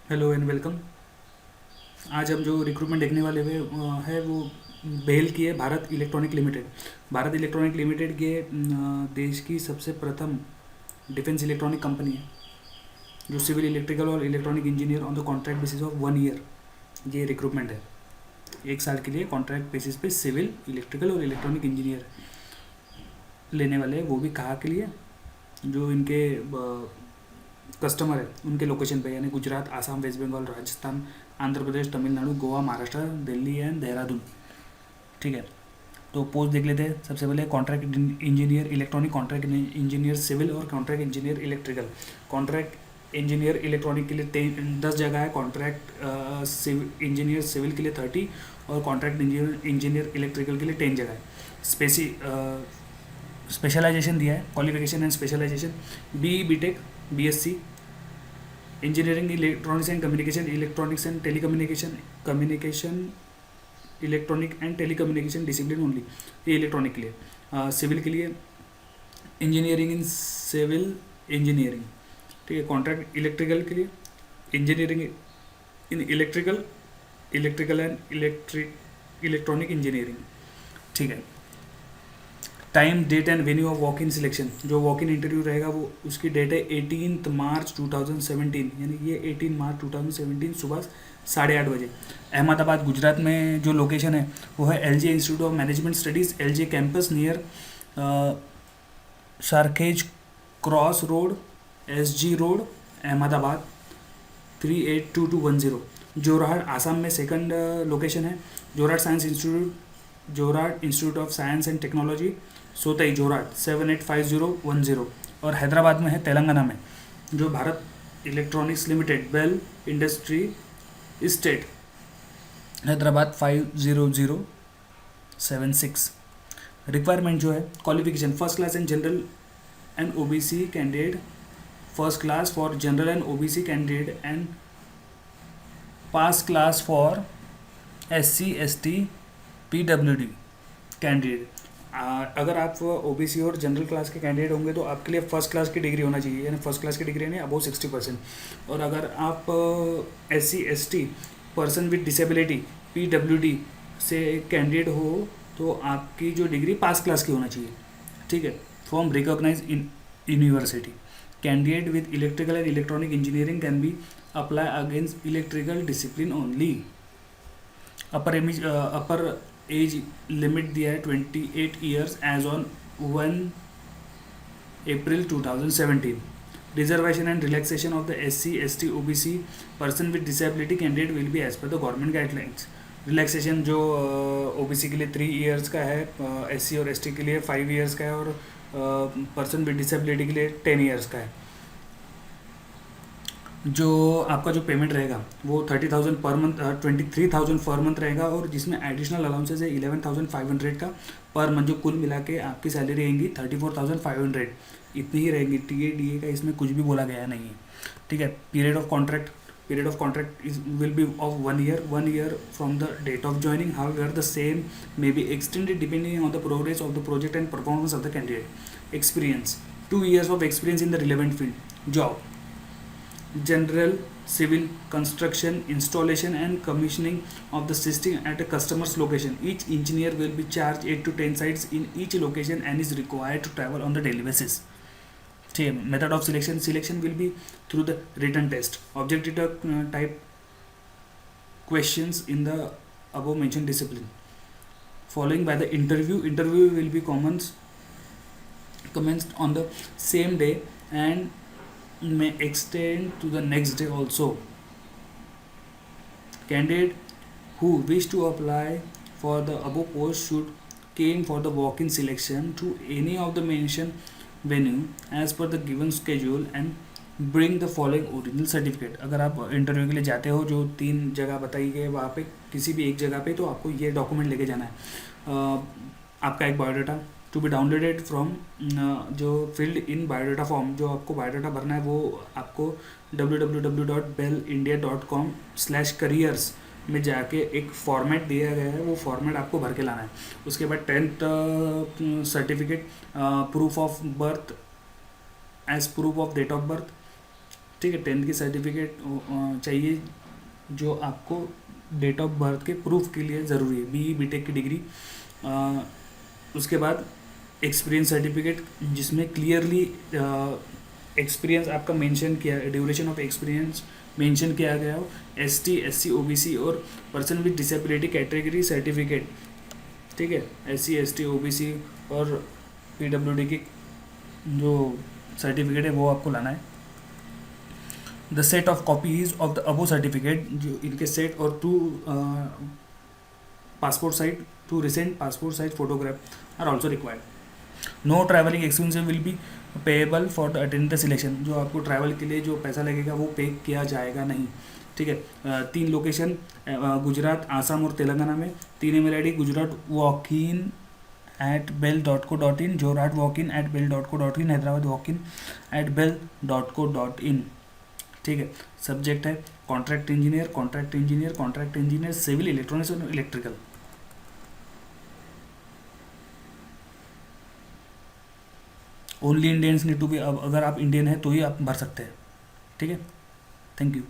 Hello and welcome. आज हम जो रिक्रूटमेंट देखने वाले हुए है वो बेल की है Bharat electronic limited. Bharat electronic limited के देश की सबसे प्रथम डिफेंस इलेक्ट्रॉनिक कंपनी है जो सिविल इलेक्ट्रिकल और electronic engineer on the contract basis of 1 year ये रिक्रूटमेंट है। 1 साल के लिए कॉन्ट्रैक्ट बेसिस पे सिविल इलेक्ट्रिकल और इलेक्ट्रॉनिक इंजीनियर लेने वाले हैं, वो भी कहाँ के लिए, जो इनके कस्टमर है उनके लोकेशन पे, यानी गुजरात, आसाम, वेस्ट बंगाल, राजस्थान, आंध्र प्रदेश, तमिलनाडु, गोवा, महाराष्ट्र, दिल्ली एंड देहरादून। ठीक है, तो पोस्ट देख लेते हैं। सबसे पहले contract engineer electronic, contract engineer civil और contract engineer electrical. Contract engineer electronic के लिए 10 जगह है, कॉन्ट्रैक्ट इंजीनियर सिविल के लिए 30 और कॉन्ट्रैक्ट इंजीनियर इलेक्ट्रिकल के लिए 10 जगह है। स्पेशलाइजेशन दिया है, qualification and specialisation B BTech, BSc engineering electronics and communication, electronics and communication electronic and telecommunication discipline only, ये इलेक्ट्रॉनिक के लिए। सिविल के लिए इंजीनियरिंग इन सिविल इंजीनियरिंग। ठीक है, कॉन्ट्रैक्ट इलेक्ट्रिकल के लिए engineering in electrical and electronic engineering. ठीक है, time, date and venue of walk in selection, जो वॉक इन इंटरव्यू रहेगा वो उसकी डेट है 18 मार्च 2017, यानी ये 18 मार्च 2017 सुबह 8:30 बजे। अहमदाबाद गुजरात में जो लोकेशन है वो है LJ institute of management studies, LJ campus near Sarkhej cross road, SG road, Ahmedabad 382210। Jorhat Assam में सेकंड लोकेशन है, Jorhat institute of science and technology, Sotai Jorhat 785010। और हैदराबाद में है तेलंगाना में, जो Bharat electronics limited, BEL industry estate, Hyderabad 50076। Requirement जो है, qualification first class and general and OBC candidate, first class for general and OBC candidate and pass class for SC ST PWD candidate. अगर आप OBC और जनरल क्लास के candidate होंगे तो आपके लिए फर्स्ट क्लास की डिग्री होना चाहिए, यानी फर्स्ट क्लास की डिग्री यानी अबव 60%। और अगर आप SC ST person with disability PWD से कैंडिडेट हो तो आपकी जो डिग्री पास क्लास की होना चाहिए। ठीक है, from recognise in university. Candidate with electrical and electronic engineering can be apply against electrical discipline only. Upper age limit दिया है 28 years age on 1 April 2017। Reservation and relaxation of the SC ST OBC person with disability candidate will be as per the government guidelines. Relaxation जो OBC के लिए 3 years का है, SC और ST के लिए 5 ईयर्स का है और पर्सन विद डिसेबिलिटी के लिए 10 ईयर्स का है। जो आपका जो पेमेंट रहेगा वो 30,000 पर मंथ, 23,000 पर मंथ रहेगा, और जिसमें एडिशनल अलाउंसेस है 11,500 का पर मंथ, जो कुल मिला के आपकी सैलरी रहेंगी 34,500, इतनी ही रहेंगी। TA DA का इसमें कुछ भी बोला गया नहीं है। ठीक है, period of contract will be of 1 year from the date of joining. However the same may be extended depending on the progress of the project and performance of the candidate. Experience 2 years of experience in the relevant field. Job general civil construction installation and commissioning of the system at a customer's location. Each engineer will be charged 8 to 10 sites in each location and is required to travel on the daily basis. Method of selection will be through the written test, objective type questions in the above mentioned discipline, following by the interview will be commenced on the same day and may extend to the next day also. Candidate who wish to apply for the above post should came for the walk-in selection to any of the mentioned venue as per the given schedule and bring the following original certificate. अगर आप interview के लिए जाते हो जो 3 जगह बताई गई वहाँ पे किसी भी एक जगह पे, तो आपको ये डॉक्यूमेंट लेके जाना है। आपका एक biodata to be downloaded from जो फील्ड इन बायोडाटा फॉर्म, जो आपको बायोडाटा भरना है वो आपको www.bellindia.com/careers में जाके एक फॉर्मेट दिया गया है, वो फॉर्मेट आपको भर के लाना है। उसके बाद 10th certificate, proof of birth age proof of date of birth, ठीक है, 10th की सर्टिफिकेट चाहिए जो आपको डेट ऑफ बर्थ के प्रूफ के लिए ज़रूरी है, BE BTech की डिग्री। उसके बाद एक्सपीरियंस सर्टिफिकेट जिसमें क्लियरली एक्सपीरियंस आपका मेंशन किया, ड्यूरेशन ऑफ एक्सपीरियंस मेंशन किया गया हो। ST SC OBC और person with disability category certificate, ठीक है, SC ST OBC और PWD की जो सर्टिफिकेट है वो आपको लाना है। The set of copies of the above certificate, जो इनके सेट और 2 passport size, 2 recent passport size photograph are also required. No travelling expense will be payable for the attend the selection, जो आपको ट्रैवल के लिए जो पैसा लगेगा वो पे किया जाएगा नहीं, ठीक है। 3 लोकेशन गुजरात, आसाम और तेलंगाना में। 3 email ID Gujarat walkin@bell.co.in, Jorhat walkin@bell.co.in, Hyderabad walkin@bell.co.in, ठीक है। सब्जेक्ट है contract engineer, contract engineer, contract engineer civil, electronics और electrical. Only Indians need to be, अगर आप इंडियन हैं तो ही आप भर सकते हैं, ठीक है। Thank you.